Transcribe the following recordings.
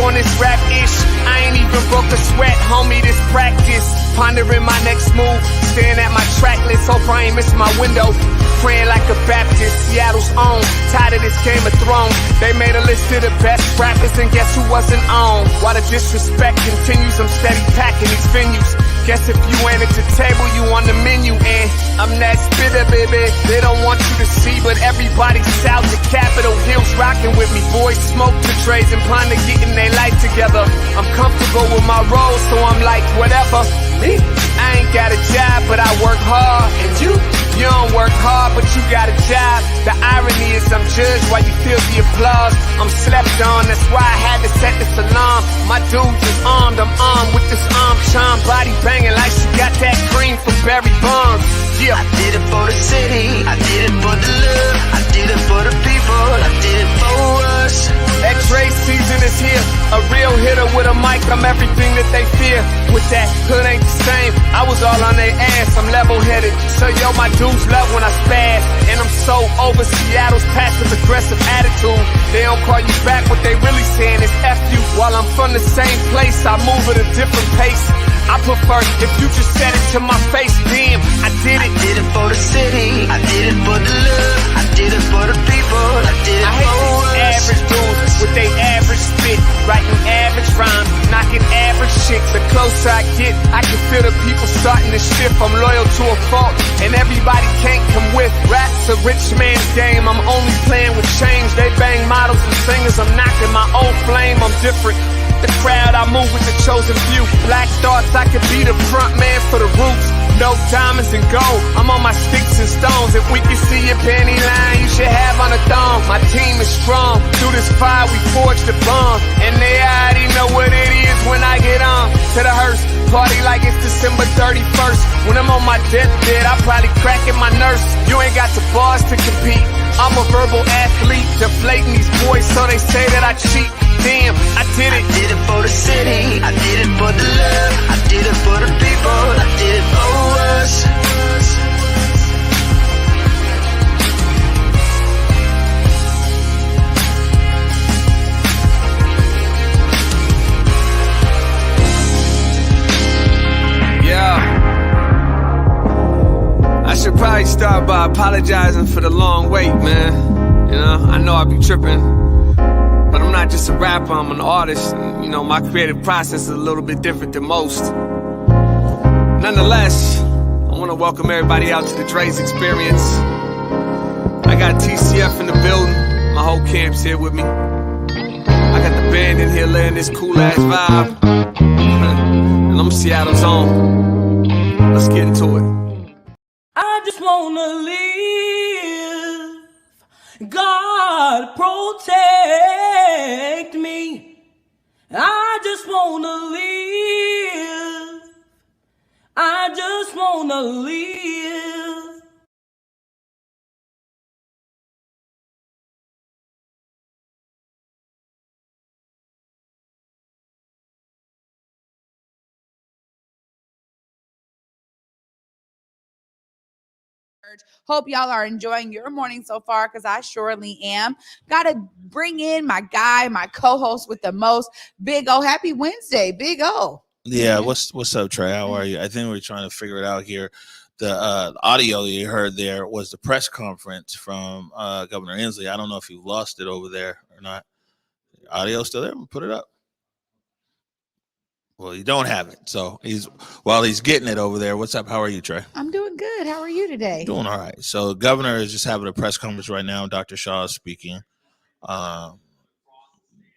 on this rap-ish. I ain't even broke a sweat, homie, this practice. Pondering my next move, staring at my track list. Hope I ain't missing my window. Praying like a Baptist, Seattle's own. Tired of this Game of Thrones. They made a list of the best rappers, and guess who wasn't on? While the disrespect continues, I'm steady packing these venues. Guess if you ain't at the table, you on the menu. And I'm that spitter, baby. They don't want you to see, but everybody south of Capitol Hill's rocking with me. Boys smoke the trays and ponder getting their life together. I'm comfortable with my role, so I'm like, whatever. Me, I ain't got a job, but I work hard. And you don't work hard, but you got a job. The irony is I'm judged while you feel the applause. I'm slept on, that's why I had to set this alarm. My dudes is armed, I'm armed with this arm charm. Body banging like she got that cream from Barry Bonds. Yeah. I did it for the city, I did it for the love, I did it for the people, I did it for us. X-ray season is here, a real hitter with a mic, I'm everything that they fear. With that, hood ain't the same, I was all on their ass, I'm level-headed. So yo, my dudes love when I spaz, and I'm so over Seattle's passive-aggressive attitude. They don't call you back, what they really saying is F you. While I'm from the same place, I move at a different pace. I prefer if you just said it to my face, damn, I did it. I did it for the city, I did it for the love, I did it for the people, I did it I hate for these us. average dudes with they average spit, writing average rhymes, knocking average shit. The closer I get, I can feel the people starting to shift. I'm loyal to a fault, and everybody can't come with. Rap's a rich man's game, I'm only playing with change. They bang models and singers, I'm knocking my own flame, I'm different. The crowd, I move with the chosen few. Black thoughts, I could be the front man for the roots. No diamonds and gold, I'm on my sticks and stones. If we can see your panty line, you should have on a thong. My team is strong, through this fire we forged a bond. And they already know what it is when I get on. To the hearse, party like it's December 31st. When I'm on my deathbed, I probably cracking my nurse. You ain't got the bars to compete. I'm a verbal athlete, deflating these boys so they say that I cheat. Damn, I did it. I did it for the city, I did it for the love, I did it for the people, I did it for us. Yeah. I should probably start by apologizing for the long wait, man. You know, I know I be tripping. But I'm not just a rapper, I'm an artist. And, you know, my creative process is a little bit different than most. Nonetheless, I want to welcome everybody out to the Dre's Experience. I got TCF in the building. My whole camp's here with me. I got the band in here laying this cool-ass vibe. And I'm Seattle's own. Let's get into it. I just wanna live. God protect me. I just wanna live. I just wanna live. Hope y'all are enjoying your morning so far, because I surely am. Gotta bring in my guy, my co-host with the most, Big O. Happy Wednesday, Big O. Yeah, what's up, Trey? How are you? I think we're trying to figure it out here. The audio you heard there was the press conference from Governor Inslee. I don't know if you lost it over there or not. Audio still there? Put it up. Well, you don't have it. So while he's getting it over there. What's up? How are you, Trey? I'm doing good. How are you today? Doing all right. So the governor is just having a press conference right now. Dr. Shaw is speaking.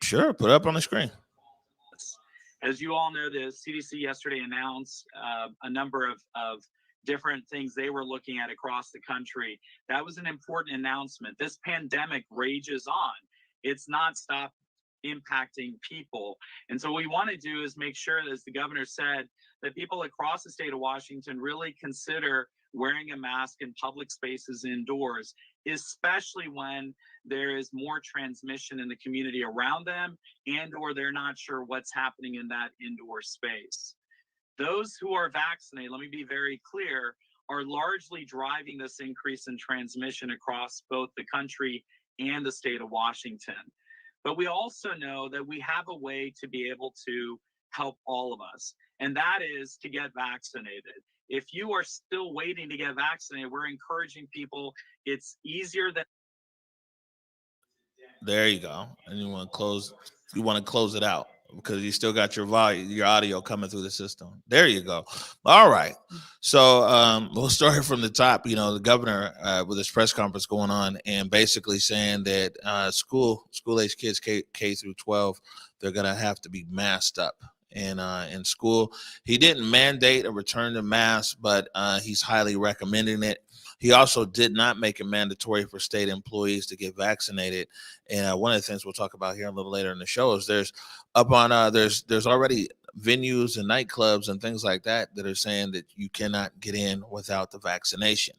Sure, put it up on the screen. As you all know, the CDC yesterday announced a number of different things they were looking at across the country. That was an important announcement. This pandemic rages on. It's not stopped impacting people. And so what we want to do is make sure, as the governor said, that people across the state of Washington really consider wearing a mask in public spaces indoors, especially when there is more transmission in the community around them and or they're not sure what's happening in that indoor space. Those who are vaccinated, let me be very clear, are largely driving this increase in transmission across both the country and the state of Washington. But we also know that we have a way to be able to help all of us, and that is to get vaccinated. If you are still waiting to get vaccinated, we're encouraging people. It's easier than. There you go. And you want to close it out because you still got your audio coming through the system. There you go. All right. So we'll start from the top. You know, the governor with his press conference going on and basically saying that school age kids K through 12, they're gonna have to be masked up in school. He didn't mandate a return to masks, but he's highly recommending it. He also did not make it mandatory for state employees to get vaccinated. And one of the things we'll talk about here a little later in the show is there's already venues and nightclubs and things like that are saying that you cannot get in without the vaccination.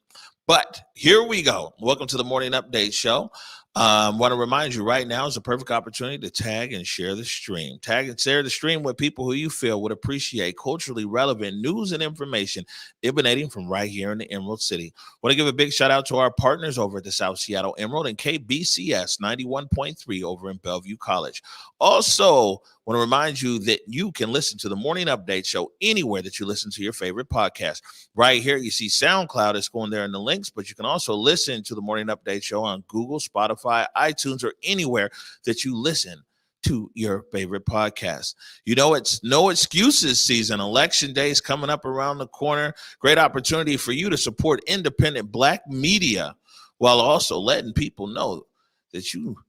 But here we go. Welcome to the Morning Update Show. Want to remind you right now is a perfect opportunity to tag and share the stream. Tag and share the stream with people who you feel would appreciate culturally relevant news and information emanating from right here in the Emerald City. Want to give a big shout out to our partners over at the South Seattle Emerald and KBCS 91.3 over in Bellevue College. Also, want to remind you that you can listen to the Morning Update Show anywhere that you listen to your favorite podcast. Right here, you see SoundCloud is going there in the links, but you can also listen to the Morning Update Show on Google, Spotify, iTunes, or anywhere that you listen to your favorite podcast. You know, it's no excuses season. Election day is coming up around the corner. Great opportunity for you to support independent Black media while also letting people know that you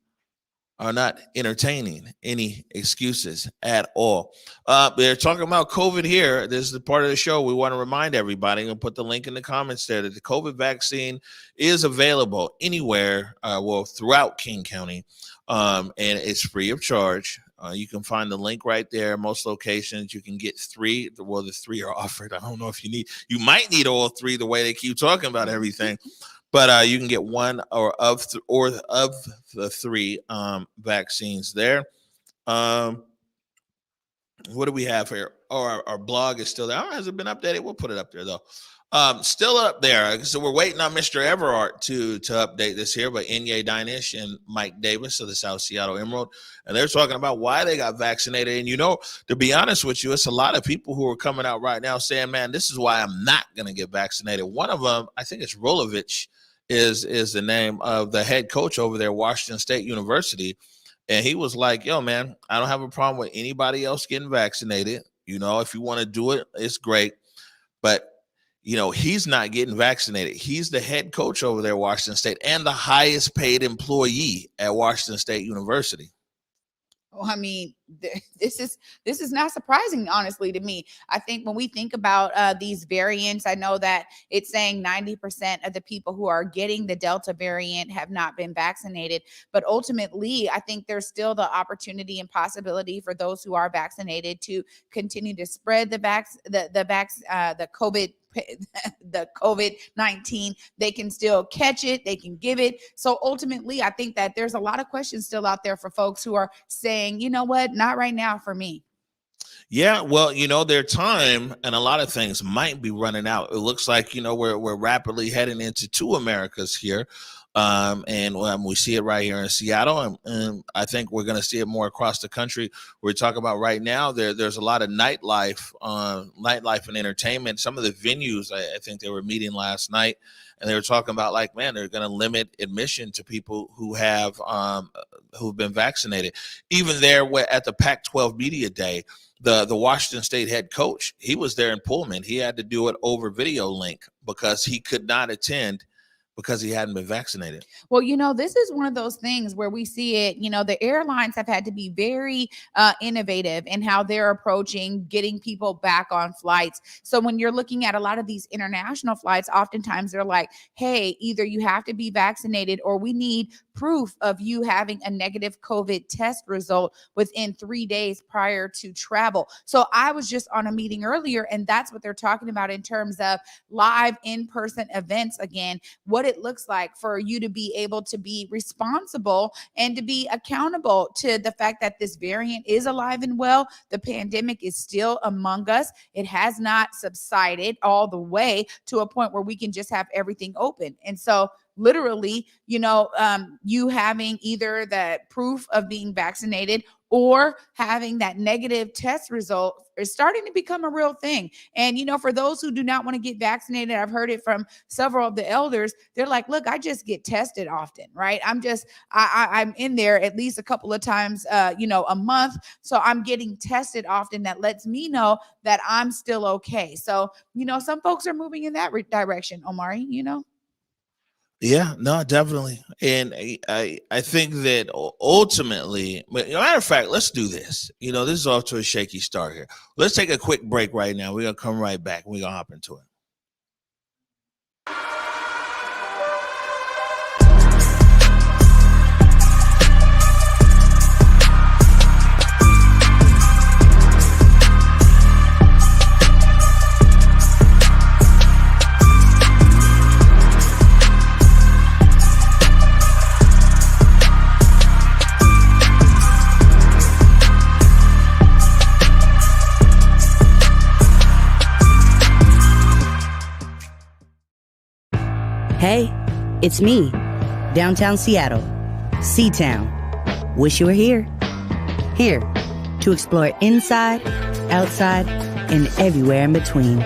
are not entertaining any excuses at all. They're talking about COVID here. This is the part of the show we want to remind everybody and put the link in the comments there that the COVID vaccine is available anywhere, throughout King County, and it's free of charge. You can find the link right there. Most locations you can get 3. Well, the 3 are offered. I don't know if you might need all 3 the way they keep talking about everything. But you can get one of the 3 vaccines there. What do we have here? Our blog is still there. Oh, has it been updated? We'll put it up there, though. Still up there. So we're waiting on Mr. Everard to update this here. But Inye Dinish and Mike Davis of the South Seattle Emerald. And they're talking about why they got vaccinated. And, you know, to be honest with you, it's a lot of people who are coming out right now saying, man, this is why I'm not going to get vaccinated. One of them, I think it's Rolovich, is the name of the head coach over there, Washington State University. And he was like, yo, man, I don't have a problem with anybody else getting vaccinated. You know, if you want to do it, it's great. But, you know, he's not getting vaccinated. He's the head coach over there, Washington State, and the highest paid employee at Washington State University. I mean, this is not surprising, honestly, to me. I think when we think about these variants, I know that it's saying 90% of the people who are getting the Delta variant have not been vaccinated. But ultimately, I think there's still the opportunity and possibility for those who are vaccinated to continue to spread the COVID-19. They can still catch it. They can give it. So ultimately, I think that there's a lot of questions still out there for folks who are saying, you know what, not right now for me. Yeah, well, you know, their time and a lot of things might be running out. It looks like, you know, we're rapidly heading into 2 Americas here. And we see it right here in Seattle, and I think we're going to see it more across the country. We're talking about right now, there's a lot of nightlife and entertainment. Some of the venues, I think they were meeting last night, and they were talking about, like, man, they're going to limit admission to people who have who've been vaccinated. Even there at the Pac-12 Media Day, the Washington State head coach, he was there in Pullman. He had to do it over video link because he could not attend because he hadn't been vaccinated. Well, you know, this is one of those things where we see it, you know, the airlines have had to be very innovative in how they're approaching getting people back on flights. So when you're looking at a lot of these international flights, oftentimes they're like, hey, either you have to be vaccinated or we need proof of you having a negative COVID test result within 3 days prior to travel. So I was just on a meeting earlier, and that's what they're talking about in terms of live in-person events again, what it looks like for you to be able to be responsible and to be accountable to the fact that this variant is alive and well. The pandemic is still among us. It has not subsided all the way to a point where we can just have everything open. And so literally, you having either that proof of being vaccinated or having that negative test result is starting to become a real thing. And, for those who do not want to get vaccinated, I've heard it from several of the elders. They're like, look, I just get tested often, right? I'm in there at least a couple of times, a month. So I'm getting tested often. That lets me know that I'm still okay. So, some folks are moving in that direction, Omari, Yeah, no, definitely. And I think that ultimately, matter of fact, let's do this. This is off to a shaky start here. Let's take a quick break right now. We're going to come right back. We're going to hop into it. Hey, it's me, downtown Seattle, C-Town. Wish you were here. Here, to explore inside, outside, and everywhere in between.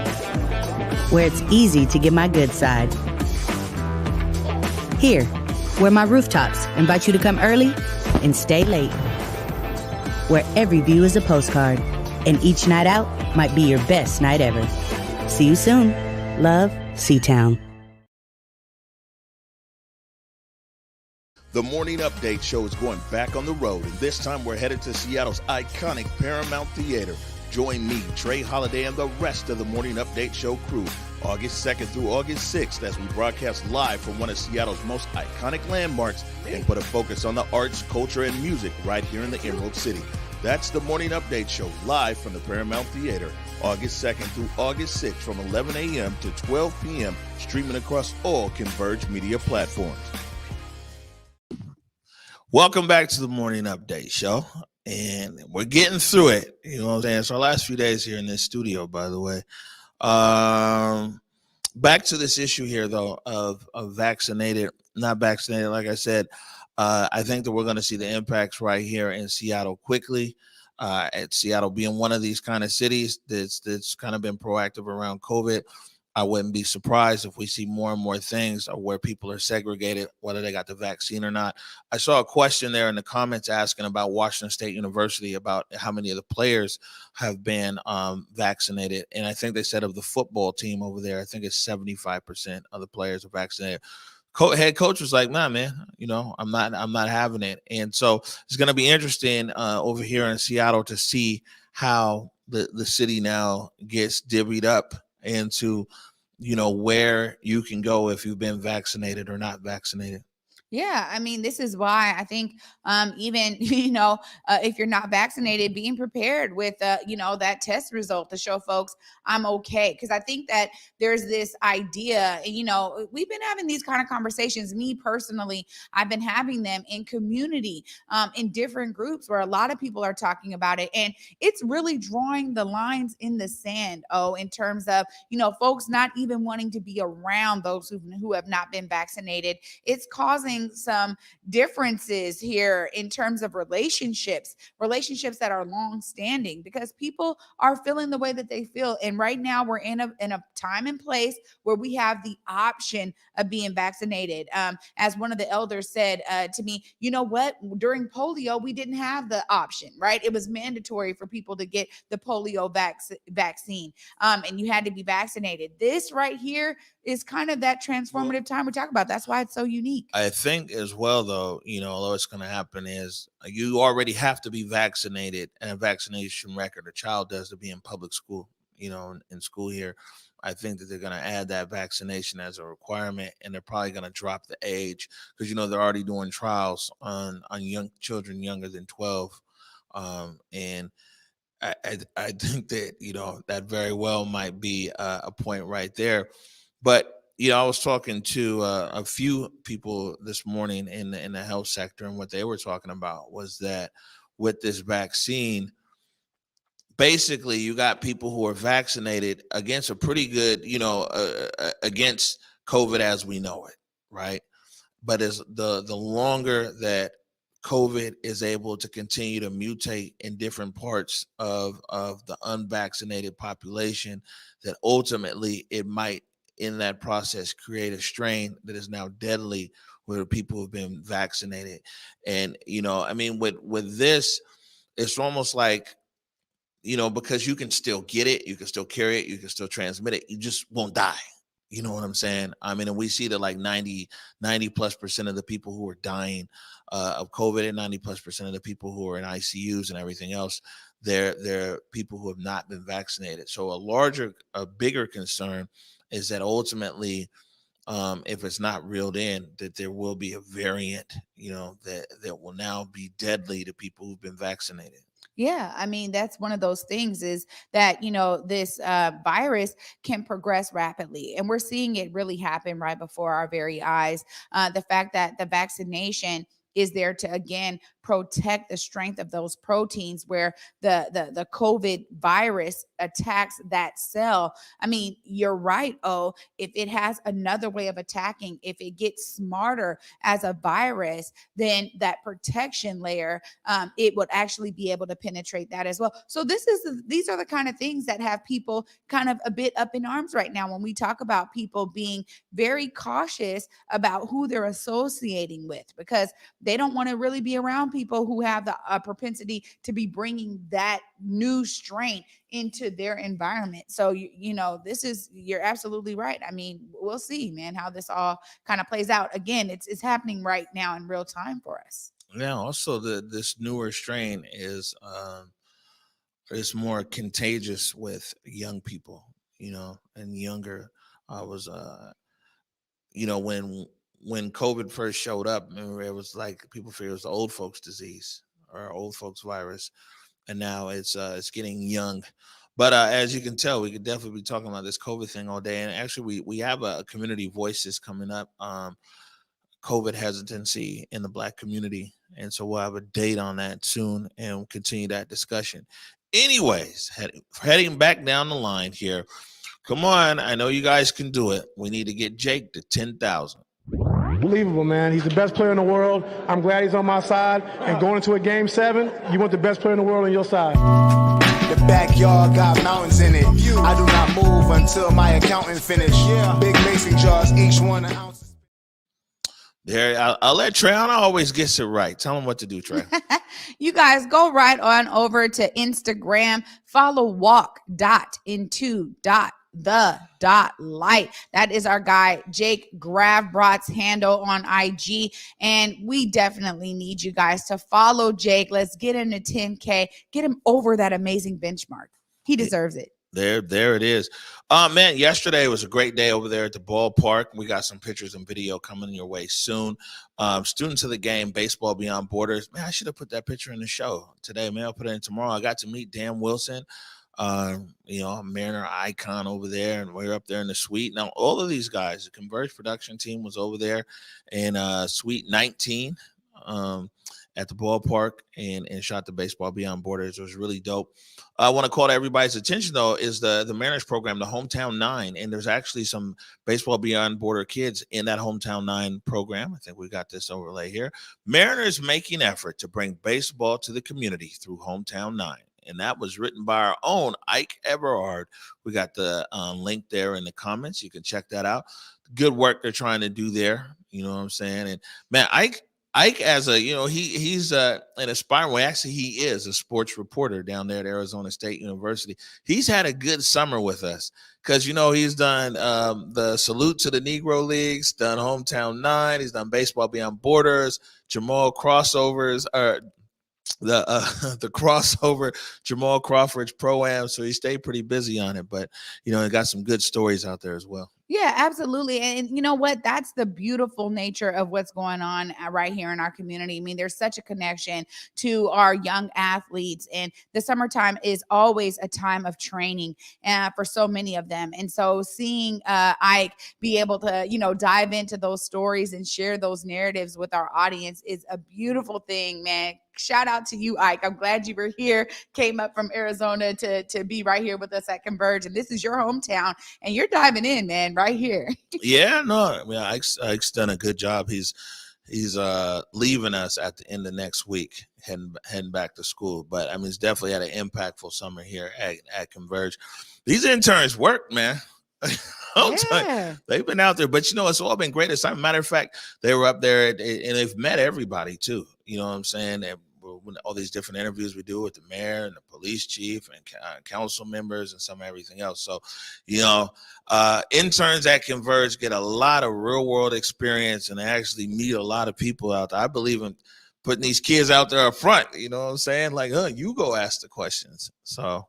Where it's easy to get my good side. Here, where my rooftops invite you to come early and stay late. Where every view is a postcard, and each night out might be your best night ever. See you soon. Love, C-Town. The Morning Update show is going back on the road, and this time we're headed to Seattle's iconic Paramount Theater. Join me, Trey Holiday, and the rest of the Morning Update show crew August 2nd through August 6th as we broadcast live from one of Seattle's most iconic landmarks and put a focus on the arts, culture, and music right here in the Emerald City. That's the Morning Update show live from the Paramount Theater, August 2nd through August 6th from 11 a.m. to 12 p.m., streaming across all converged media platforms. Welcome back to the Morning Update show, and we're getting through it. You know what I'm saying? It's our last few days here in this studio, by the way. Back to this issue here, though, of vaccinated, not vaccinated. Like I said, I think that we're going to see the impacts right here in Seattle quickly. At Seattle being one of these kind of cities that's kind of been proactive around COVID. I wouldn't be surprised if we see more and more things where people are segregated, whether they got the vaccine or not. I saw a question there in the comments asking about Washington State University, about how many of the players have been vaccinated. And I think they said of the football team over there, I think it's 75% of the players are vaccinated. Head coach was like, nah, man, I'm not having it. And so it's going to be interesting over here in Seattle to see how the city now gets divvied up into, where you can go if you've been vaccinated or not vaccinated. Yeah, I mean, this is why I think even, if you're not vaccinated, being prepared with, that test result to show folks I'm okay. Because I think that there's this idea, we've been having these kind of conversations. Me personally, I've been having them in community, in different groups where a lot of people are talking about it. And it's really drawing the lines in the sand, in terms of, folks not even wanting to be around those who have not been vaccinated. It's causing some differences here in terms of relationships that are long standing, because people are feeling the way that they feel. And right now we're in a time and place where we have the option of being vaccinated. As one of the elders said to me, you know what, during polio, we didn't have the option, right? It was mandatory for people to get the polio vaccine. And you had to be vaccinated. This right here is kind of that transformative time we talk about. That's why it's so unique. I think as well, though, although it's going to happen is you already have to be vaccinated and a vaccination record. A child does to be in public school, in school here. I think that they're going to add that vaccination as a requirement, and they're probably going to drop the age because, they're already doing trials on young children younger than 12. And I think that, that very well might be a point right there. But, I was talking to a few people this morning in the health sector, and what they were talking about was that with this vaccine, basically you got people who are vaccinated against a pretty good, against COVID as we know it, right? but as the longer that COVID is able to continue to mutate in different parts of the unvaccinated population, that ultimately it might in that process create a strain that is now deadly where people who've been vaccinated. And I mean, with this, it's almost like, because you can still get it, you can still carry it, you can still transmit it, you just won't die. You know what I'm saying? I mean, and we see that like 90+% of the people who are dying of COVID, and 90+% of the people who are in ICUs and everything else, they're people who have not been vaccinated. So a bigger concern is that ultimately, if it's not reeled in, that there will be a variant, that will now be deadly to people who've been vaccinated. Yeah, I mean, that's one of those things is that, this virus can progress rapidly. And we're seeing it really happen right before our very eyes. The fact that the vaccination is there to, again, protect the strength of those proteins where the COVID virus attacks that cell. I mean, you're right. Oh, if it has another way of attacking, if it gets smarter as a virus, then that protection layer, it would actually be able to penetrate that as well. So these are the kind of things that have people kind of a bit up in arms right now when we talk about people being very cautious about who they're associating with, because they don't want to really be around people who have the propensity to be bringing that new strain into their environment. So, you're absolutely right. I mean, we'll see, man, how this all kind of plays out. Again, it's happening right now in real time for us. Yeah. Also, this newer strain is more contagious with young people, and younger. I was, when COVID first showed up, remember, it was like people figured it was the old folks disease or old folks virus, and now it's getting young. But as you can tell, we could definitely be talking about this COVID thing all day. And actually, we have a community voices coming up. COVID hesitancy in the Black community, and so we'll have a date on that soon, and we'll continue that discussion. Anyways, heading back down the line here. Come on, I know you guys can do it. We need to get Jake to 10,000. Unbelievable, man. He's the best player in the world. I'm glad he's on my side. And going into a game 7, you want the best player in the world on your side. The backyard got mountains in it. I do not move until my accountant finish. Big mason jars, each one an ounce. There, I'll let Trey. I always gets it right. Tell him what to do, Trey. You guys go right on over to Instagram. Follow walk.into.the.light. That is our guy, Jake Gravbrot's handle on IG. And we definitely need you guys to follow Jake. Let's get him to 10K. Get him over that amazing benchmark. He deserves it. There it is. Man, yesterday was a great day over there at the ballpark. We got some pictures and video coming your way soon. Students of the game, Baseball Beyond Borders. Man, I should have put that picture in the show today. Man, I'll put it in tomorrow. I got to meet Dan Wilson, a Mariner icon over there, and we're up there in the suite. Now, all of these guys, the Converge production team was over there in Suite 19 at the ballpark and shot the Baseball Beyond Borders. It was really dope. I want to call to everybody's attention, though, is the Mariners program, the Hometown 9. And there's actually some Baseball Beyond Border kids in that Hometown 9 program. I think we got this overlay here. Mariners making effort to bring baseball to the community through Hometown 9. And that was written by our own Ike Everard. We got the link there in the comments. You can check that out. Good work they're trying to do there. You know what I'm saying? And, man, Ike, as a, he's an aspiring, well, actually he is a sports reporter down there at Arizona State University. He's had a good summer with us because, he's done the Salute to the Negro Leagues, done Hometown 9, he's done Baseball Beyond Borders, Jamal crossovers, the crossover Jamal Crawford's Pro-Am. So he stayed pretty busy on it, but, he got some good stories out there as well. Yeah, absolutely. And you know what? That's the beautiful nature of what's going on right here in our community. I mean, there's such a connection to our young athletes, and the summertime is always a time of training for so many of them. And so seeing Ike be able to, dive into those stories and share those narratives with our audience is a beautiful thing, man. Shout out to you, Ike. I'm glad you were here, came up from Arizona to be right here with us at Converge. And this is your hometown, and you're diving in, man, right here. Yeah, no, I mean, Ike's done a good job. He's leaving us at the end of next week, heading back to school. But I mean, it's definitely had an impactful summer here at Converge. These interns work, man. I'll tell you, they've been out there, but it's all been great. As a matter of fact, they were up there and they've met everybody too. You know what I'm saying? And all these different interviews we do with the mayor and the police chief and council members and some everything else. So, interns at Converge get a lot of real world experience and actually meet a lot of people out there. I believe in putting these kids out there up front. You know what I'm saying? Like, you go ask the questions. So,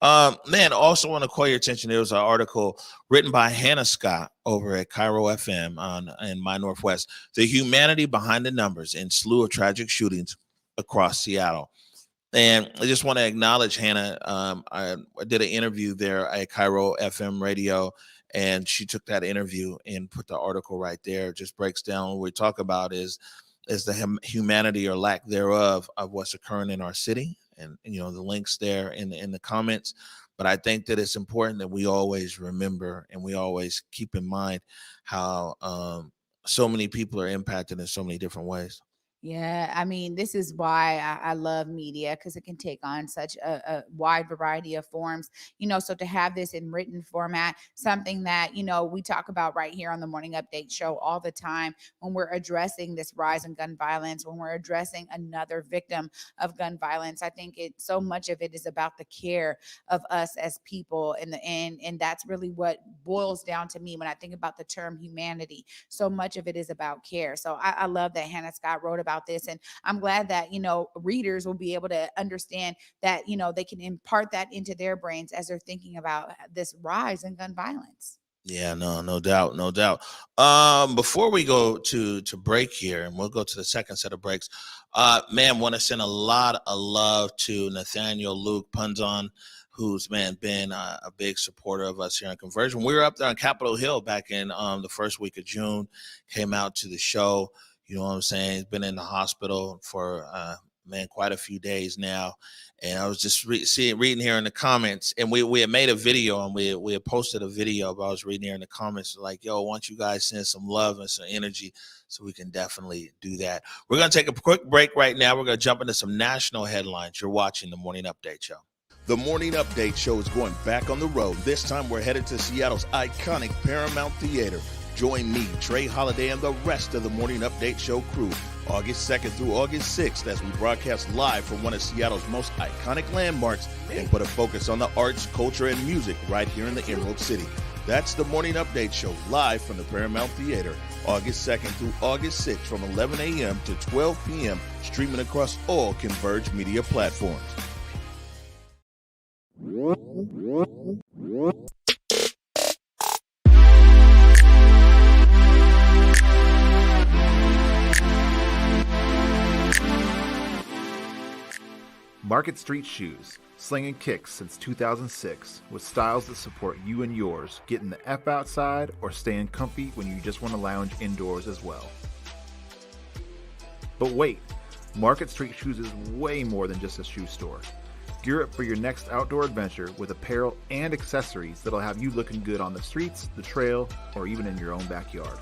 also want to call your attention. There was an article written by Hannah Scott over at Cairo FM in My Northwest, The Humanity Behind the Numbers in Slew of Tragic Shootings Across Seattle. And I just want to acknowledge Hannah. I did an interview there at Cairo FM radio, and she took that interview and put the article right there. It just breaks down what we talk about is the humanity or lack thereof of what's occurring in our city. And the links there in the comments. But I think that it's important that we always remember and we always keep in mind how so many people are impacted in so many different ways. Yeah, I mean, this is why I love media, because it can take on such a wide variety of forms, so to have this in written format, something that, we talk about right here on the Morning Update show all the time when we're addressing this rise in gun violence, when we're addressing another victim of gun violence. I think so much of it is about the care of us as people and that's really what boils down to me when I think about the term humanity. So much of it is about care. So I love that Hannah Scott wrote about this, and I'm glad that readers will be able to understand that they can impart that into their brains as they're thinking about this rise in gun violence. Yeah, no doubt. Before we go to break here, and we'll go to the second set of breaks, want to send a lot of love to Nathaniel Luke Punzon, who's been a big supporter of us here on Conversion. We were up there on Capitol Hill back in the first week of June, came out to the show. You know what I'm saying? He's been in the hospital for, quite a few days now. And I was just reading here in the comments, and we had made a video, and we had posted a video, but I was reading here in the comments like, yo, I want you guys to send some love and some energy, so we can definitely do that. We're going to take a quick break right now. We're going to jump into some national headlines. You're watching the Morning Update Show. The Morning Update Show is going back on the road. This time we're headed to Seattle's iconic Paramount Theater. Join me, Trey Holiday, and the rest of the Morning Update Show crew August 2nd through August 6th as we broadcast live from one of Seattle's most iconic landmarks and put a focus on the arts, culture, and music right here in the Emerald City. That's the Morning Update Show live from the Paramount Theater, August 2nd through August 6th from 11 a.m. to 12 p.m., streaming across all Converge media platforms. Market Street Shoes, slinging kicks since 2006, with styles that support you and yours, getting the F outside or staying comfy when you just want to lounge indoors as well. But wait, Market Street Shoes is way more than just a shoe store. Gear up for your next outdoor adventure with apparel and accessories that'll have you looking good on the streets, the trail, or even in your own backyard.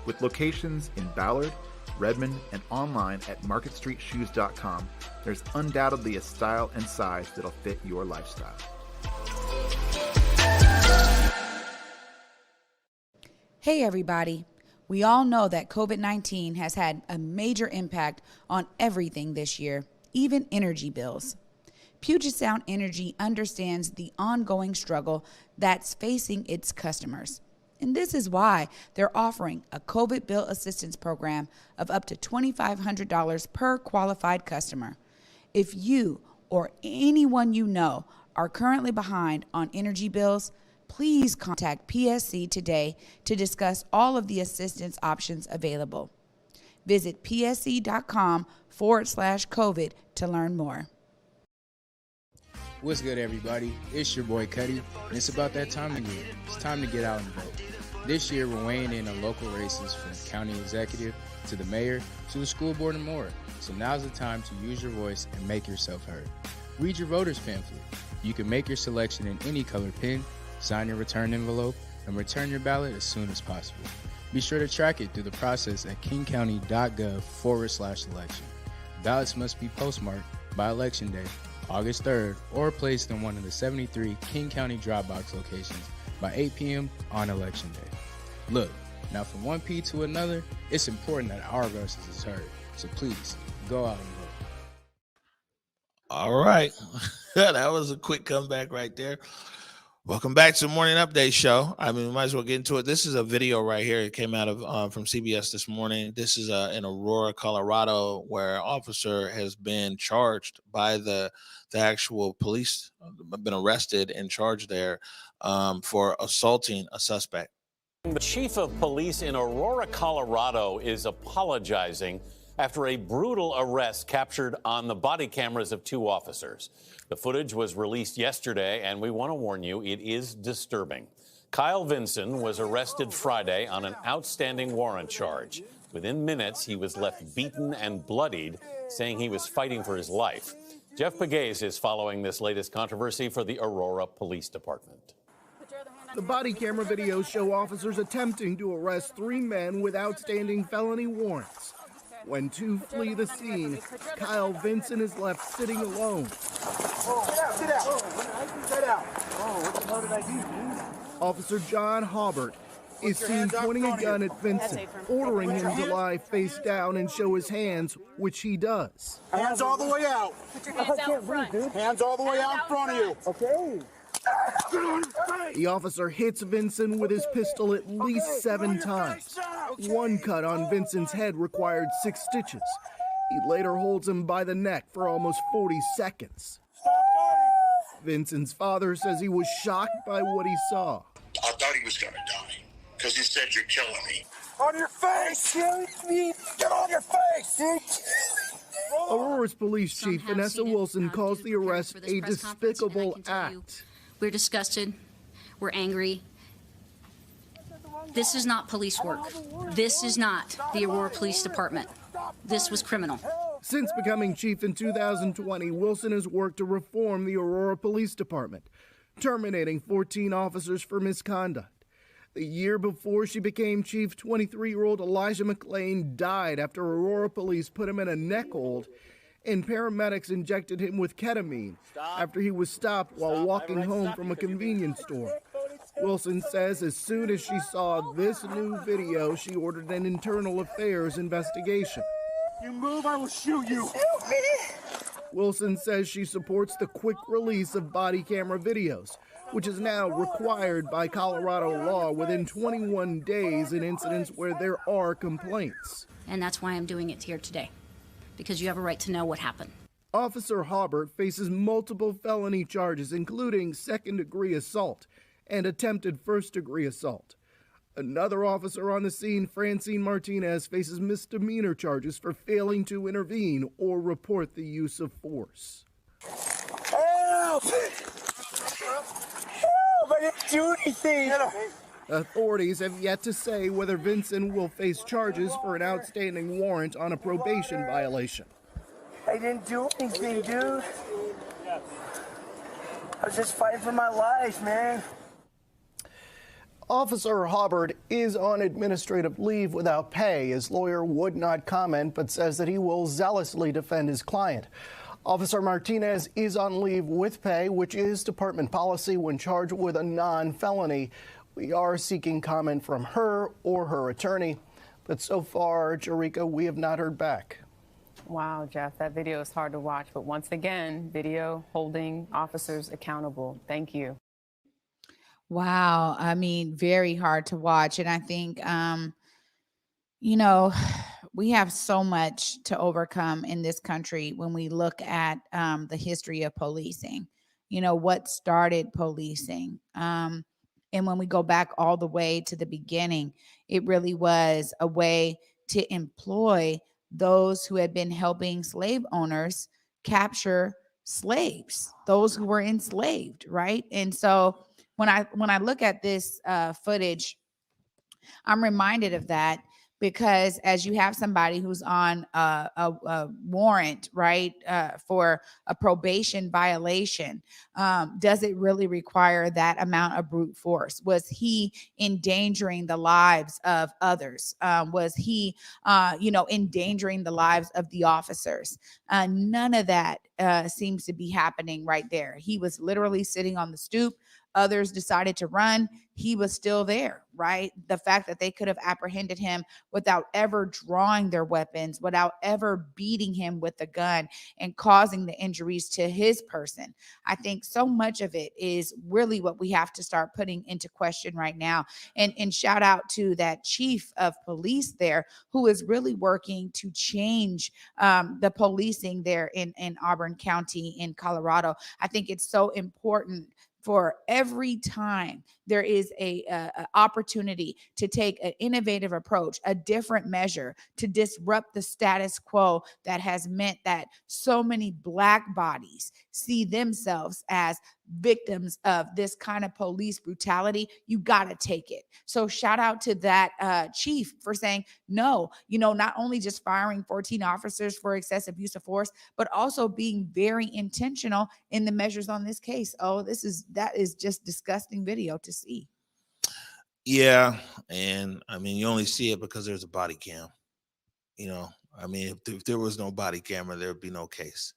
With locations in Ballard, Redmond, and online at marketstreetshoes.com, there's undoubtedly a style and size that'll fit your lifestyle. Hey everybody, we all know that COVID-19 has had a major impact on everything this year, even energy bills. Puget Sound Energy understands the ongoing struggle that's facing its customers. And this is why they're offering a COVID bill assistance program of up to $2,500 per qualified customer. If you or anyone you know are currently behind on energy bills, please contact PSC today to discuss all of the assistance options available. Visit psc.com/COVID to learn more. What's good, everybody? It's your boy Cuddy, and it's about that time again. It's time to get out and vote. This year, we're weighing in on local races from the county executive to the mayor to the school board and more. So now's the time to use your voice and make yourself heard. Read your voter's pamphlet. You can make your selection in any color pen, sign your return envelope, and return your ballot as soon as possible. Be sure to track it through the process at kingcounty.gov/election. Ballots must be postmarked by Election Day, August 3rd, or placed in one of the 73 King County drop box locations by 8 p.m. on Election Day. Look, now from one P to another, it's important that our voices is heard. So please, go out and vote. All right. That was a quick comeback right there. Welcome back to the Morning Update Show. I mean, we might as well get into it. This is a video right here. It came out of from CBS this morning. This is in Aurora, Colorado, where an officer has been charged by the actual police, been arrested and charged there for assaulting a suspect. The chief of police in Aurora, Colorado, is apologizing after a brutal arrest captured on the body cameras of two officers. The footage was released yesterday, and we want to warn you, it is disturbing. Kyle Vinson was arrested Friday on an outstanding warrant charge. Within minutes, he was left beaten and bloodied, saying he was fighting for his life. Jeff Pegues is following this latest controversy for the Aurora Police Department. The body camera videos show officers attempting to arrest three men with outstanding felony warrants. When two flee the scene, Kyle Vinson is left sitting alone. Sit out. What did I do, dude? Officer John Hobart is seen pointing a gun at Vincent, ordering him to lie face down and show his hands, which he does. Hands all the way out. Put your hands out front. Hands all the way out in front of you. Okay. The officer hits Vincent with his pistol at least 7 times. One cut on Vincent's head required 6 stitches. He later holds him by the neck for almost 40 seconds. Vincent's father says he was shocked by what he saw. I thought he was going to die because he said, "You're killing me." On your face! Get on your face! Aurora's police chief, Vanessa Wilson, calls the arrest a despicable act. We're disgusted. We're angry. This is not police work. This is not the Aurora Police Department. This was criminal. Since becoming chief in 2020, Wilson has worked to reform the Aurora Police Department, terminating 14 officers for misconduct. The year before she became chief, 23-year-old Elijah McLean died after Aurora police put him in a neck hold and paramedics injected him with ketamine after he was stopped while walking home from a convenience store. Wilson says as soon as she saw this new video, she ordered an internal affairs investigation. You move, I will shoot you. Wilson says she supports the quick release of body camera videos, which is now required by Colorado law within 21 days in incidents where there are complaints. And that's why I'm doing it here today, because you have a right to know what happened. Officer Hobart faces multiple felony charges, including second-degree assault and attempted first-degree assault. Another officer on the scene, Francine Martinez, faces misdemeanor charges for failing to intervene or report the use of force. Help! I didn't do anything. Authorities have yet to say whether Vincent will face charges for an outstanding warrant on a probation violation. I didn't do anything, dude. I was just fighting for my life, man. Officer Hobart is on administrative leave without pay. His lawyer would not comment, but says that he will zealously defend his client. Officer Martinez is on leave with pay, which is department policy when charged with a non-felony. We are seeking comment from her or her attorney, but so far, Jerika, we have not heard back. Wow, Jeff, that video is hard to watch, but once again, video holding officers accountable. Thank you. Wow. I mean, very hard to watch. And I think, we have so much to overcome in this country when we look at the history of policing, what started policing. And when we go back all the way to the beginning, it really was a way to employ those who had been helping slave owners capture slaves, those who were enslaved, right? And so when I look at this footage, I'm reminded of that because as you have somebody who's on a warrant, right, for a probation violation, does it really require that amount of brute force? Was he endangering the lives of others? Was he, endangering the lives of the officers? None of that seems to be happening right there. He was literally sitting on the stoop. Others decided to run. He was still there, right? The fact that they could have apprehended him without ever drawing their weapons, without ever beating him with a gun and causing the injuries to his person. I think so much of it is really what we have to start putting into question right now. And shout out to that chief of police there who is really working to change the policing there in Auburn County in Colorado. I think it's so important for every time there is a opportunity to take an innovative approach, a different measure to disrupt the status quo that has meant that so many Black bodies see themselves as victims of this kind of police brutality. You got to take it. So shout out to that chief for saying no, not only just firing 14 officers for excessive use of force, but also being very intentional in the measures on this case. Oh, that is just disgusting video to see. Yeah, and I mean, you only see it because there's a body cam. I mean, if there was no body camera, there would be no case.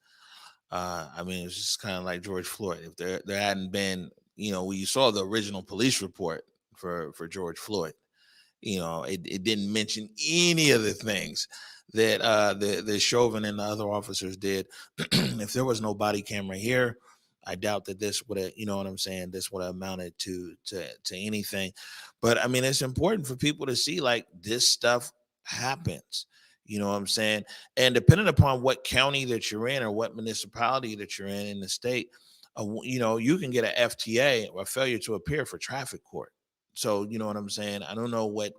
I mean, it's just kind of like George Floyd. If there hadn't been, when you saw the original police report for George Floyd, it didn't mention any of the things that the Chauvin and the other officers did. If there was no body camera here, I doubt that this would have, what I'm saying, this would have amounted to anything. But I mean, it's important for people to see like this stuff happens. You know what I'm saying? And depending upon what county that you're in or what municipality that you're in the state, you can get an FTA or failure to appear for traffic court. So, you know what I'm saying? I don't know what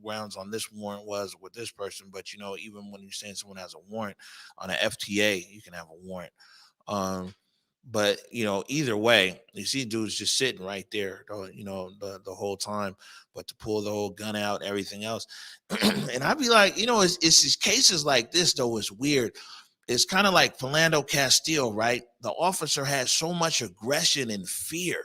grounds on this warrant was with this person, but even when you're saying someone has a warrant on an FTA, you can have a warrant. But either way, you see dudes just sitting right there, the whole time, but to pull the whole gun out, everything else. And I'd be like, it's these cases like this, though, is weird. It's kind of like Philando Castile, right? The officer had so much aggression and fear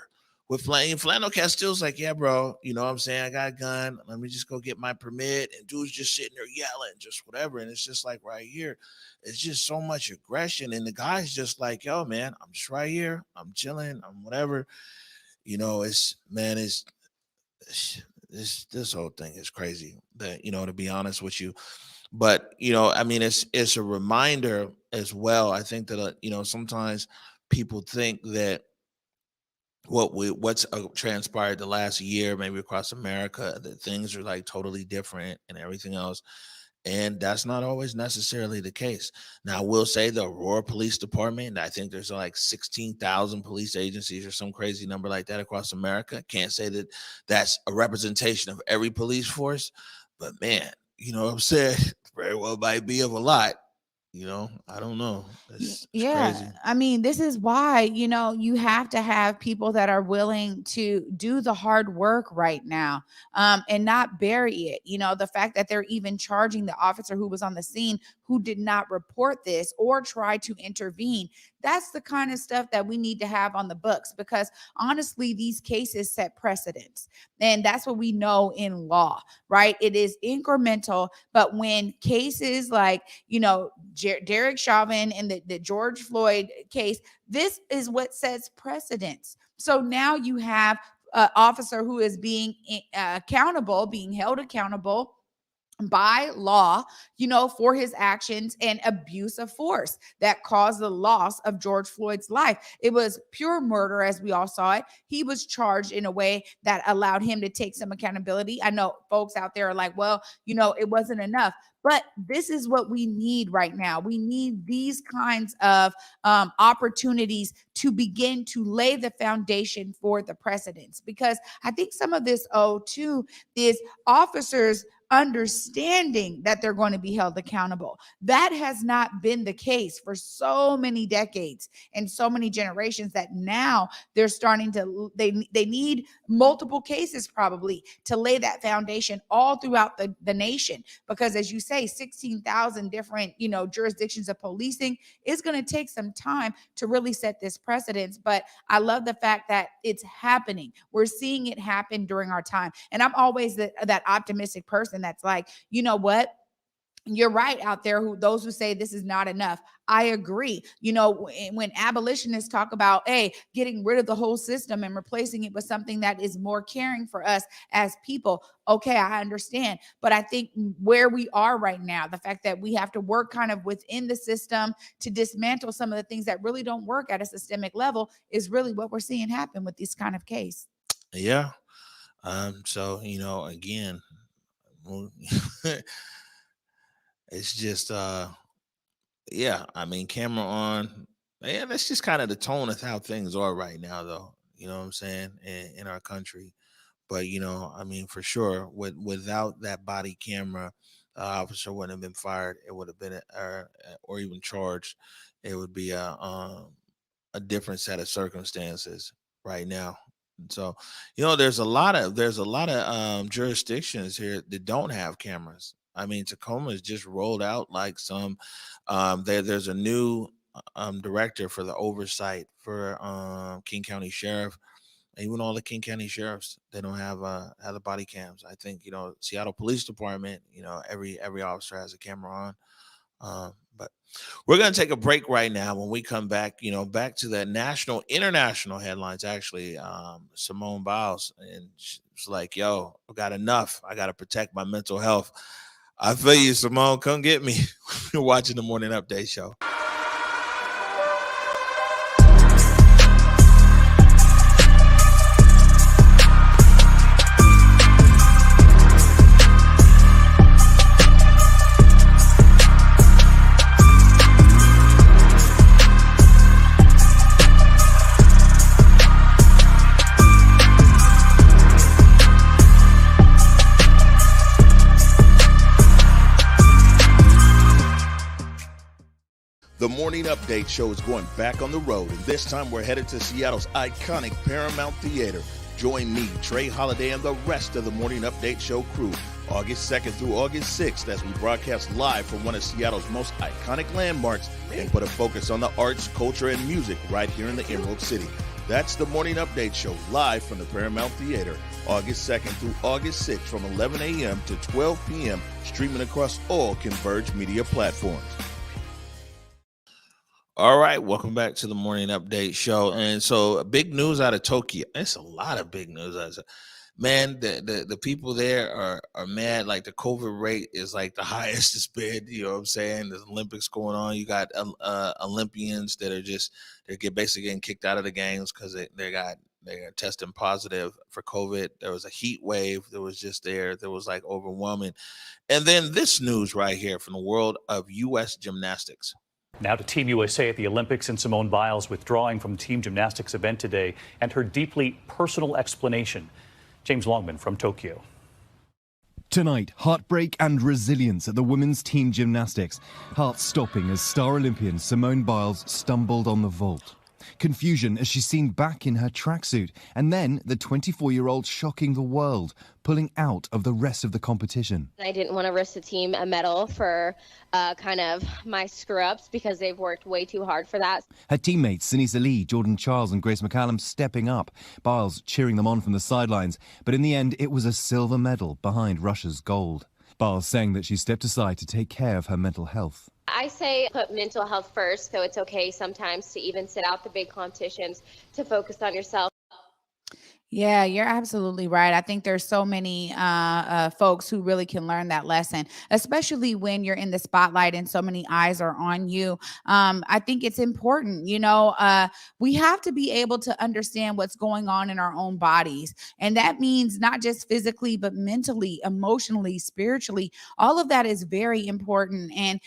with Philando Castile's like, yeah, bro, you know what I'm saying? I got a gun. Let me just go get my permit. And dude's just sitting there yelling, just whatever. And it's just like right here, it's just so much aggression. And the guy's just like, yo, man, I'm just right here. I'm chilling. I'm whatever. This whole thing is crazy that, to be honest with you. But, I mean, it's a reminder as well. I think that, sometimes people think that what's transpired the last year, maybe across America, that things are like totally different and everything else. And that's not always necessarily the case. Now, I will say the Aurora Police Department, I think there's like 16,000 police agencies or some crazy number like that across America. Can't say that that's a representation of every police force, but man, you know what I'm saying? Very well might be of a lot. I don't know. It's crazy. I mean, this is why, you have to have people that are willing to do the hard work right now, and not bury it. The fact that they're even charging the officer who was on the scene who did not report this or try to intervene. That's the kind of stuff that we need to have on the books, because honestly, these cases set precedents. And that's what we know in law, right? It is incremental. But when cases like, Derek Chauvin and the George Floyd case, this is what sets precedents. So now you have an officer who is being being held accountable by law, for his actions and abuse of force that caused the loss of George Floyd's life. It was pure murder, as we all saw it. He was charged in a way that allowed him to take some accountability. I know folks out there are like, well, it wasn't enough. But this is what we need right now. We need these kinds of opportunities to begin to lay the foundation for the precedents, because I think some of this, too, is officers understanding that they're going to be held accountable. That has not been the case for so many decades and so many generations that now they're starting to, they need multiple cases probably to lay that foundation all throughout the nation. Because as you say, 16,000 different, jurisdictions of policing is going to take some time to really set this precedence. But I love the fact that it's happening. We're seeing it happen during our time. And I'm always that optimistic person that's like, you know what? You're right out there, those who say this is not enough. I agree. When abolitionists talk about, hey, getting rid of the whole system and replacing it with something that is more caring for us as people. Okay, I understand. But I think where we are right now, the fact that we have to work kind of within the system to dismantle some of the things that really don't work at a systemic level is really what we're seeing happen with this kind of case. Yeah. So, again, well, it's just yeah, I mean, camera on. Yeah, that's just kind of the tone of how things are right now, though. You know what I'm saying? In our country. But I mean, for sure, without that body camera, officer wouldn't have been fired. It would have been or even charged. It would be a different set of circumstances right now. And so, there's a lot of jurisdictions here that don't have cameras. I mean, Tacoma has just rolled out like some. There's a new director for the oversight for King County Sheriff. Even all the King County sheriffs, they don't have the body cams. I think Seattle Police Department, every officer has a camera on. But we're gonna take a break right now. When we come back, back to the international headlines. Actually, Simone Biles, and she's like, "Yo, I got enough. I got to protect my mental health." I feel you, Simone. Come get me. You're watching the Morning Update Show. The Morning Update Show is going back on the road, and this time we're headed to Seattle's iconic Paramount Theater. Join me, Trey Holiday, and the rest of the Morning Update Show crew August 2nd through August 6th as we broadcast live from one of Seattle's most iconic landmarks and put a focus on the arts, culture, and music right here in the Emerald City. That's the Morning Update Show live from the Paramount Theater, August 2nd through August 6th from 11 a.m. to 12 p.m., streaming across all Converge media platforms. All right, welcome back to the Morning Update Show. And so, big news out of Tokyo. It's a lot of big news. Man, the people there are mad. Like the COVID rate is like the highest it's been. You know what I'm saying? There's Olympics going on. You got Olympians that are basically getting kicked out of the games because they're testing positive for COVID. There was a heat wave that was just there. That was like overwhelming. And then this news right here from the world of U.S. gymnastics. Now to Team USA at the Olympics, and Simone Biles withdrawing from the team gymnastics event today and her deeply personal explanation. James Longman from Tokyo. Tonight, heartbreak and resilience at the women's team gymnastics. Heart stopping as star Olympian Simone Biles stumbled on the vault. Confusion as she's seen back in her tracksuit. And then the 24-year-old shocking the world, pulling out of the rest of the competition. I didn't want to risk the team a medal for kind of my screw-ups because they've worked way too hard for that. Her teammates, Sinisa Lee, Jordan Charles and Grace McCallum stepping up, Biles cheering them on from the sidelines. But in the end, it was a silver medal behind Russia's gold. Biles saying that she stepped aside to take care of her mental health. I say put mental health first, so it's okay sometimes to even sit out the big competitions to focus on yourself. Yeah, you're absolutely right. I think there's so many folks who really can learn that lesson, especially when you're in the spotlight and so many eyes are on you. I think it's important, we have to be able to understand what's going on in our own bodies. And that means not just physically, but mentally, emotionally, spiritually. All of that is very important. And,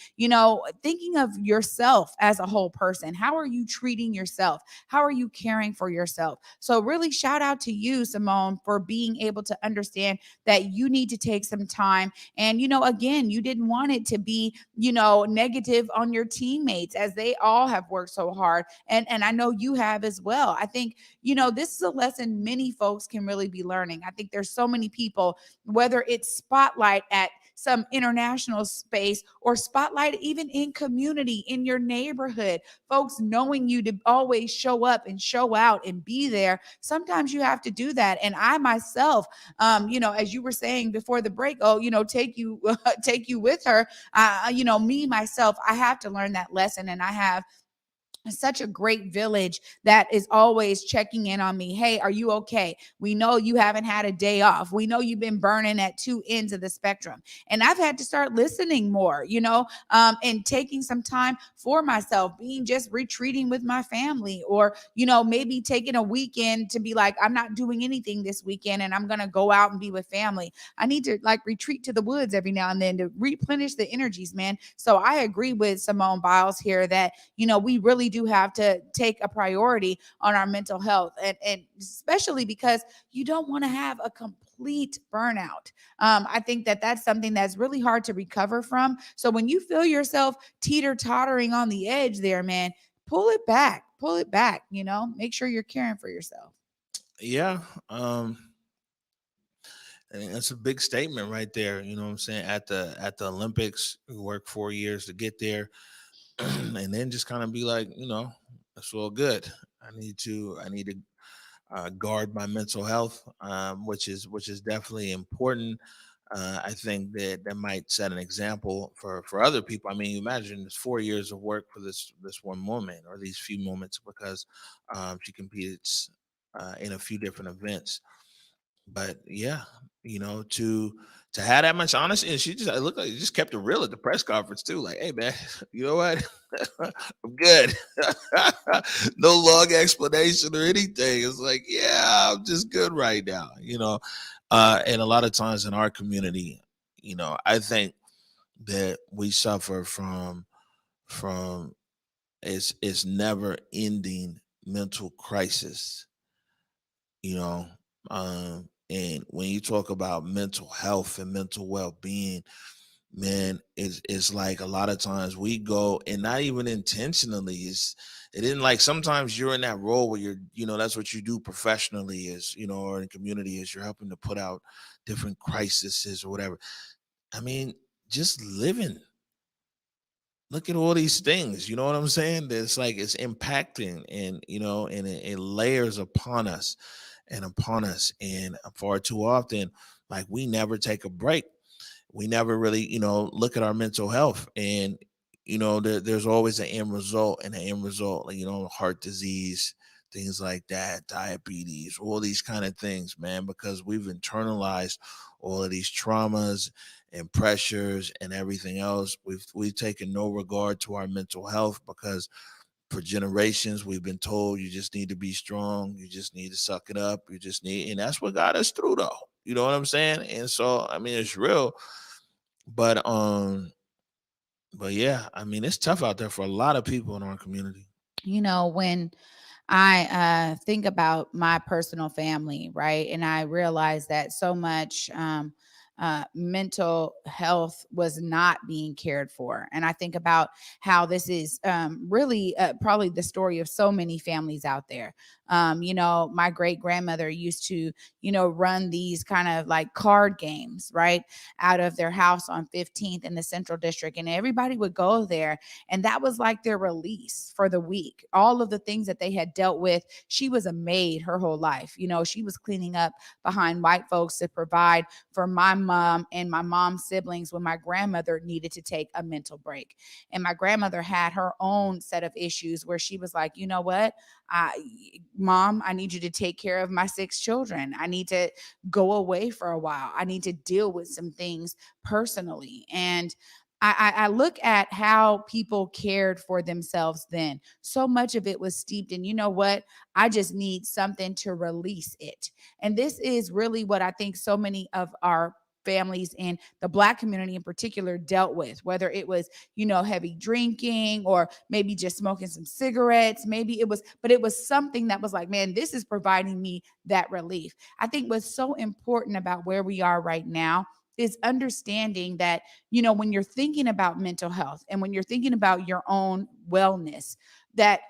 thinking of yourself as a whole person, how are you treating yourself? How are you caring for yourself? So really shout out to you, Simone, for being able to understand that you need to take some time. And, again, you didn't want it to be, negative on your teammates, as they all have worked so hard. And I know you have as well. I think, this is a lesson many folks can really be learning. I think there's so many people, whether it's spotlight at some international space or spotlight even in community, in your neighborhood, folks knowing you to always show up and show out and be there. Sometimes you have to do that. And I myself, as you were saying before the break, take you take you with her. Me myself, I have to learn that lesson, and I have such a great village that is always checking in on me. Hey, are you okay? We know you haven't had a day off. We know you've been burning at two ends of the spectrum. And I've had to start listening more, and taking some time for myself, being just retreating with my family, or, maybe taking a weekend to be like, I'm not doing anything this weekend and I'm going to go out and be with family. I need to retreat to the woods every now and then to replenish the energies, man. So I agree with Simone Biles here that, we really do have to take a priority on our mental health, and especially because you don't want to have a complete burnout. I think that that's something that's really hard to recover from. So when you feel yourself teeter-tottering on the edge there, man, pull it back, make sure you're caring for yourself. Yeah. And that's a big statement right there. You know what I'm saying? At the Olympics, we worked 4 years to get there. And then just kind of be like, it's all good. I need to guard my mental health, which is definitely important. I think that might set an example for other people. I mean, you imagine it's 4 years of work for this one woman, or these few moments, because she competes in a few different events. But yeah, to have that much honesty, and she just, I look like, she just kept it real at the press conference too. Like, hey man, you know what? I'm good. No long explanation or anything. It's like, yeah, I'm just good right now. And a lot of times in our community, I think that we suffer from it's never ending mental crisis. you know and when you talk about mental health and mental well-being, man, it's like a lot of times we go, and not even intentionally, it isn't like, sometimes you're in that role where that's what you do professionally, is, or in community, is you're helping to put out different crises or whatever. I mean, just living, look at all these things, you know what I'm saying? That's like, it's impacting, and and it layers upon us and upon us. And far too often, like, we never take a break. We never really, look at our mental health. And there's always an end result, and an end result, like, heart disease, things like that, diabetes, all these kind of things, man, because we've internalized all of these traumas and pressures and everything else. We've taken no regard to our mental health, because for generations we've been told, you just need to be strong, you just need to suck it up, and that's what got us through, though. You know what I'm saying? And so, I mean, it's real. But yeah, I mean, it's tough out there for a lot of people in our community. When I think about my personal family, right? And I realize that so much mental health was not being cared for. And I think about how this is really probably the story of so many families out there. My great grandmother used to, run these kind of like card games, right, out of their house on 15th in the Central District. And everybody would go there. And that was like their release for the week. All of the things that they had dealt with. She was a maid her whole life. She was cleaning up behind white folks to provide for my mom and my mom's siblings when my grandmother needed to take a mental break. And my grandmother had her own set of issues where she was like, you know what? Mom, I need you to take care of my 6 children. I need to go away for a while. I need to deal with some things personally. And I look at how people cared for themselves then. So much of it was steeped in, you know what? I just need something to release it. And this is really what I think so many of our families in the Black community in particular dealt with, whether it was, heavy drinking or maybe just smoking some cigarettes. Maybe but it was something that was like, man, this is providing me that relief. I think what's so important about where we are right now is understanding that, when you're thinking about mental health and when you're thinking about your own wellness, that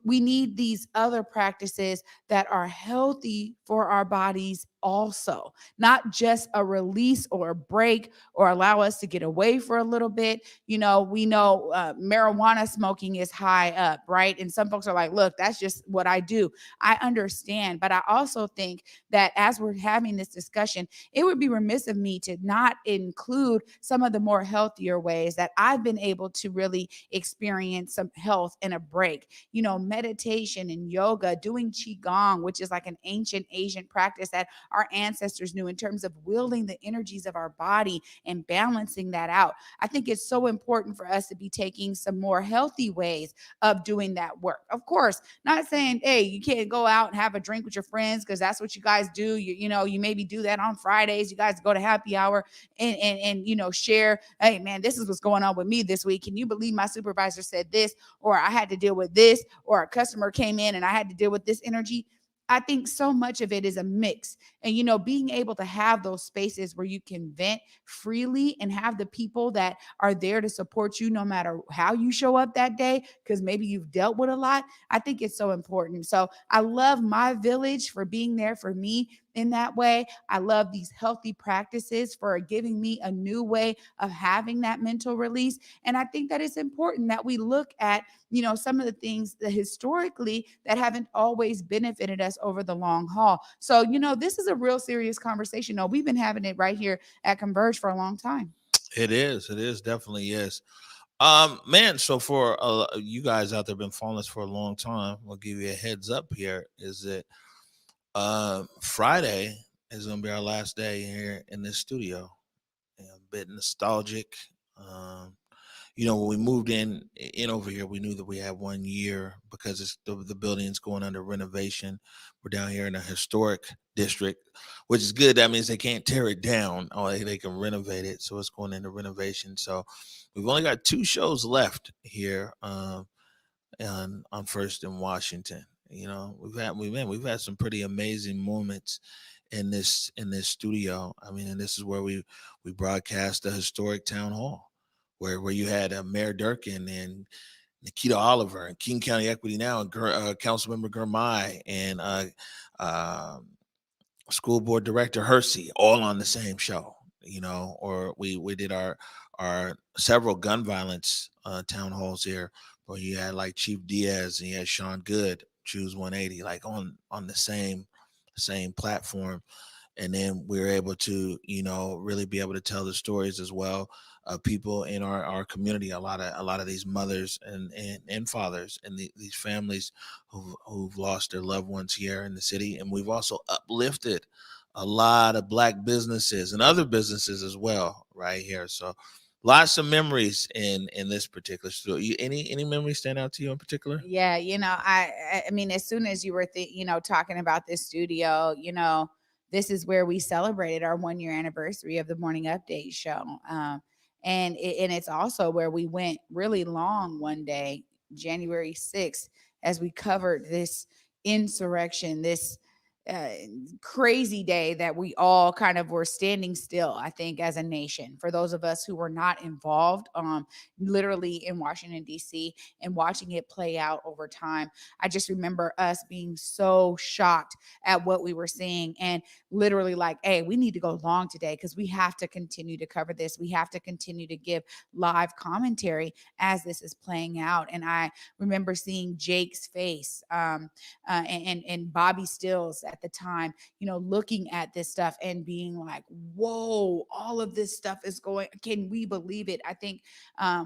we need these other practices that are healthy for our bodies also, not just a release or a break or allow us to get away for a little bit. We know marijuana smoking is high up, right? And some folks are like, look, that's just what I do. I understand. But I also think that as we're having this discussion, it would be remiss of me to not include some of the more healthier ways that I've been able to really experience some health and a break. Meditation and yoga, doing qigong, which is like an ancient Asian practice that our ancestors knew in terms of wielding the energies of our body and balancing that out. I think it's so important for us to be taking some more healthy ways of doing that work. Of course, not saying, hey, you can't go out and have a drink with your friends because that's what you guys do. You maybe do that on Fridays. You guys go to happy hour and share, hey man, this is what's going on with me this week. Can you believe my supervisor said this, or I had to deal with this, or a customer came in and I had to deal with this energy? I think so much of it is a mix. And, being able to have those spaces where you can vent freely and have the people that are there to support you no matter how you show up that day, because maybe you've dealt with a lot. I think it's so important. So I love my village for being there for me in that way. I love these healthy practices for giving me a new way of having that mental release. And I think that it's important that we look at, some of the things that historically that haven't always benefited us over the long haul. So, this is a real serious conversation. We've been having it right here at Converge for a long time. It is. It is. Definitely is. Man, so for you guys out there been following us for a long time, we'll give you a heads up here, is that Friday is going to be our last day here in this studio. A bit nostalgic. When we moved in over here, we knew that we had 1 year because the building's going under renovation. We're down here in a historic district, which is good. That means they can't tear it down, or they can renovate it. So it's going into renovation. So we've only got 2 shows left here on First in Washington. We've had some pretty amazing moments in this studio. I mean, and this is where we broadcast the historic town hall, where you had Mayor Durkin and Nikita Oliver and King County Equity Now and Councilmember Gurmai and School Board Director Hersey all on the same show. Or we did our several gun violence town halls here, where you had like Chief Diaz and you had Sean Good, Choose 180, like on the same platform. And then we were able to, really be able to tell the stories as well of people in our community. A lot of these mothers and fathers and these families who've lost their loved ones here in the city. And we've also uplifted a lot of Black businesses and other businesses as well right here. So lots of memories in this particular studio. Any memories stand out to you in particular? Yeah, I mean, as soon as you were talking about this studio, this is where we celebrated our 1 year anniversary of the Morning Update show. And it's also where we went really long one day, January 6th, as we covered this insurrection, this crazy day that we all kind of were standing still, I think, as a nation. For those of us who were not involved, literally in Washington, D.C., and watching it play out over time, I just remember us being so shocked at what we were seeing and literally like, hey, we need to go long today because we have to continue to cover this. We have to continue to give live commentary as this is playing out. And I remember seeing Jake's face and Bobby Stills at the time, looking at this stuff and being like, whoa, all of this stuff is going, can we believe it? I think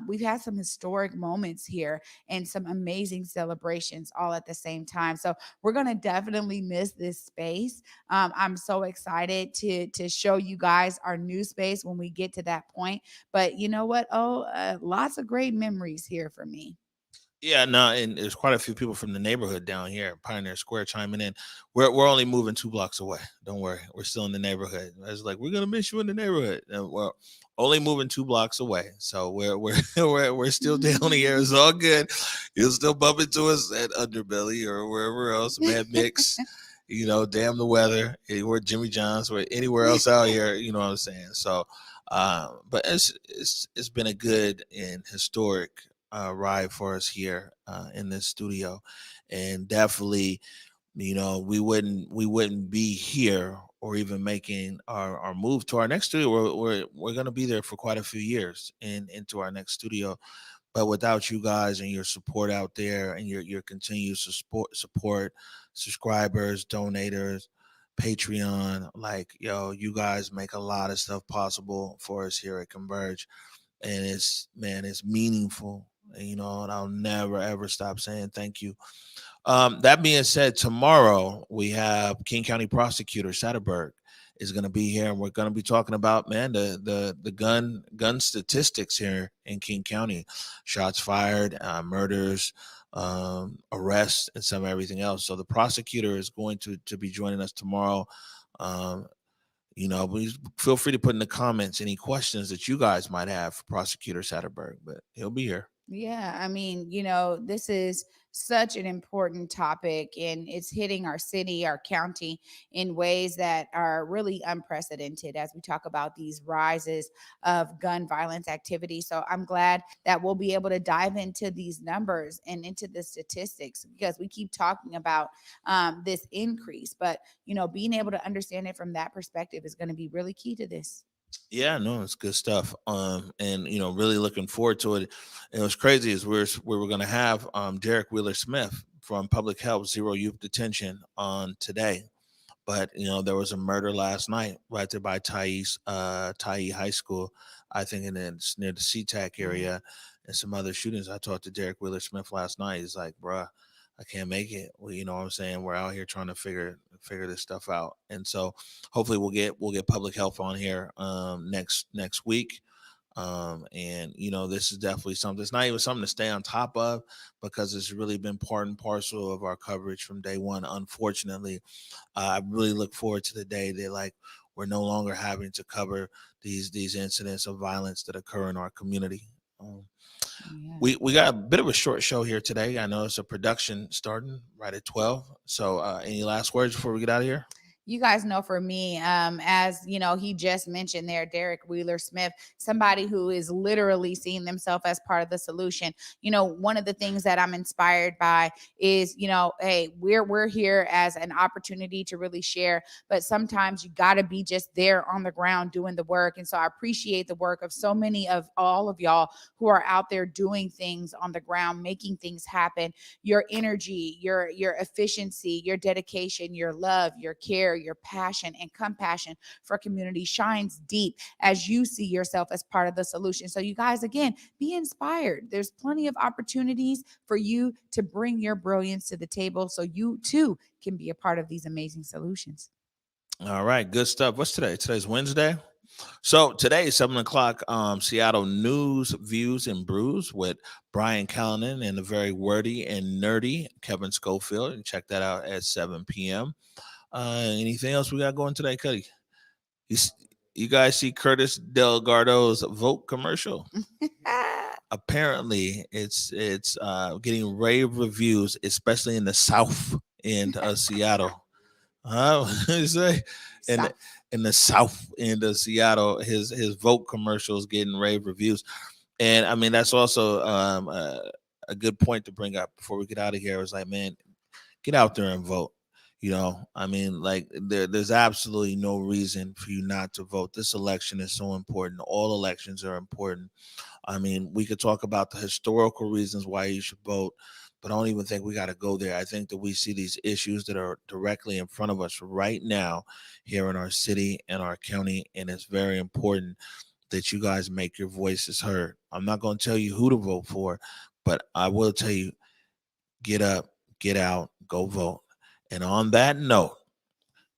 we've had some historic moments here and some amazing celebrations all at the same time. So we're going to definitely miss this space. I'm so excited to show you guys our new space when we get to that point. But you know what? Lots of great memories here for me. Yeah, no, and there's quite a few people from the neighborhood down here, Pioneer Square, chiming in. We're only moving 2 blocks away. Don't worry, we're still in the neighborhood. I was like, we're gonna miss you in the neighborhood. And we're only moving 2 blocks away, so we're we're still down here. It's all good. You'll still bump into us at Underbelly or wherever else, Mad Mix. Damn the weather. We're Jimmy John's. We're anywhere else out here. You know what I'm saying? So, but it's been a good and historic ride for us here in this studio, and definitely, we wouldn't be here or even making our move to our next studio. We're going to be there for quite a few years into our next studio, but without you guys and your support out there and your continued support, subscribers, donators, Patreon, like, you guys make a lot of stuff possible for us here at Converge, and it's meaningful. And I'll never ever stop saying thank you. That being said, tomorrow we have King County Prosecutor Satterberg is going to be here, and we're going to be talking about, man, the gun statistics here in King County, shots fired, murders, arrests, and some everything else. So the prosecutor is going to be joining us tomorrow. Please feel free to put in the comments any questions that you guys might have for Prosecutor Satterberg, but he'll be here. Yeah, I mean, this is such an important topic, and it's hitting our city, our county in ways that are really unprecedented as we talk about these rises of gun violence activity. So I'm glad that we'll be able to dive into these numbers and into the statistics, because we keep talking about this increase, but being able to understand it from that perspective is going to be really key to this. Yeah, no, it's good stuff. And really looking forward to it. And what's crazy is we were going to have Derek Wheeler Smith from Public Health Zero Youth Detention on today, but there was a murder last night right there by Tyee High School, I think, and it's near the SeaTac area, and some other shootings. I talked to Derek Wheeler Smith last night. He's like, bruh, I can't make it. Well, you know what I'm saying? We're out here trying to figure this stuff out. And so hopefully we'll get public health on here next week. And this is definitely something. It's not even something to stay on top of, because it's really been part and parcel of our coverage from day one. Unfortunately, I really look forward to the day that, like, we're no longer having to cover these incidents of violence that occur in our community. We got a bit of a short show here today. I know it's a production starting right at 12. So any last words before we get out of here? You guys know, for me, as he just mentioned there, Derek Wheeler Smith, somebody who is literally seeing themselves as part of the solution. One of the things that I'm inspired by is, hey, we're here as an opportunity to really share, but sometimes you got to be just there on the ground doing the work. And so I appreciate the work of so many of all of y'all who are out there doing things on the ground, making things happen. Your energy, your efficiency, your dedication, your love, your care, your passion and compassion for community shines deep as you see yourself as part of the solution. So you guys, again, be inspired. There's plenty of opportunities for you to bring your brilliance to the table, so you too can be a part of these amazing solutions. All right, good stuff. What's today? Today's Wednesday. So today, 7:00, Seattle News, Views, and Brews with Brian Callanan and the very wordy and nerdy Kevin Schofield. And check that out at 7 p.m. Anything else we got going today, Cuddy? You guys see Curtis Delgado's Vote commercial? Apparently, it's getting rave reviews, especially in the south end of Seattle. Say in the south end of Seattle, his Vote commercials getting rave reviews, and I mean that's also a good point to bring up before we get out of here. It was like, man, get out there and vote. I mean, like there's absolutely no reason for you not to vote. This election is so important. All elections are important. I mean, we could talk about the historical reasons why you should vote, but I don't even think we got to go there. I think that we see these issues that are directly in front of us right now here in our city and our county, and it's very important that you guys make your voices heard. I'm not going to tell you who to vote for, but I will tell you, get up, get out, go vote. And on that note,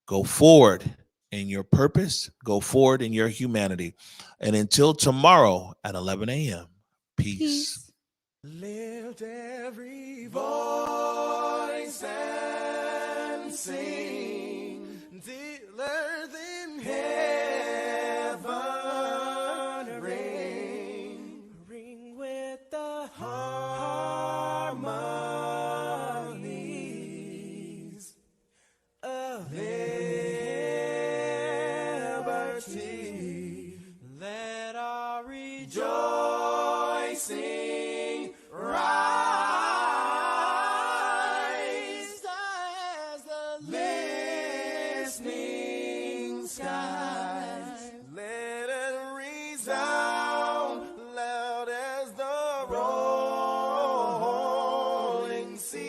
go forward in your purpose, go forward in your humanity. And until tomorrow at 11 a.m., peace. Lift every voice and sing till earth and heaven ring with the harmonies of liberty. Let our rejoicing rise as the listening skies. Let it resound loud as the rolling sea.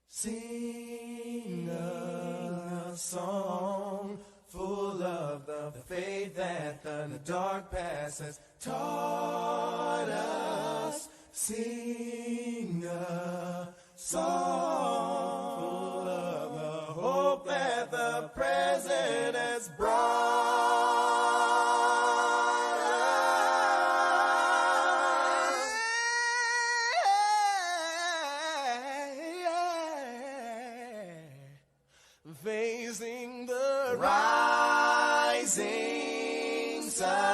Sing a song full of the faith that the dark past has taught us. Sing a song full of the hope that the present has brought. Facing the rising sun.